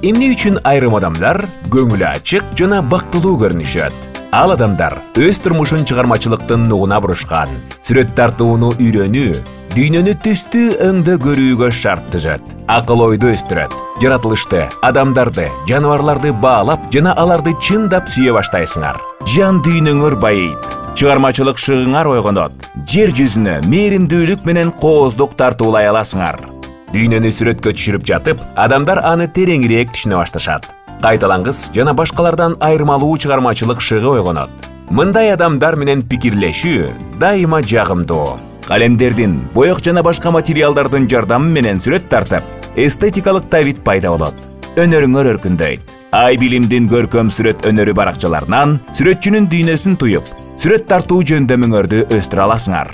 Эмне үчүн айрым адамдар көңүлү ачык жана бактылуу көрүнүшөт? Ал адамдар өз турмушун чыгармачылыктын нугуна бурушкан, сүрөт тартууну үйрөнүү, дүйнөнү түстүү өңдө көрүүгө шарт түзөт, акыл ойду өстүрөт, жаратылышты, адамдарды, жаныбарларды баалап жана аларды чындап сүйө баштайсыңар. Жан дүйнөңөр байыйт, чыгармачылык шыгыңар ойгонот, жер жүзүнө мээримдүүлүк менен кооздук тартуулай аласыңар. Дүйнөнү сүрөткө түшүрүп жатып, адамдар аны тереңирээк түшүнө башташат. Кайталангыс жана башкалардан айырмалуу чыгармачылык шыгы ойгонот. Мындай адамдар менен пикирлешүү дайыма жагымдуу. Калемдердин, боек жана башка материалдардын жардамы менен сүрөт тартып, эстетикалык табит пайда болот. Өнөрүңөр өркүндөйт. Ай билимдин көркөм сүрөт өнөрү баракчаларынан сүрөтчүнүн дүйнөсүн туюп, сүрөт тартуу жөндөмүңөрдү өстүрө аласыңар.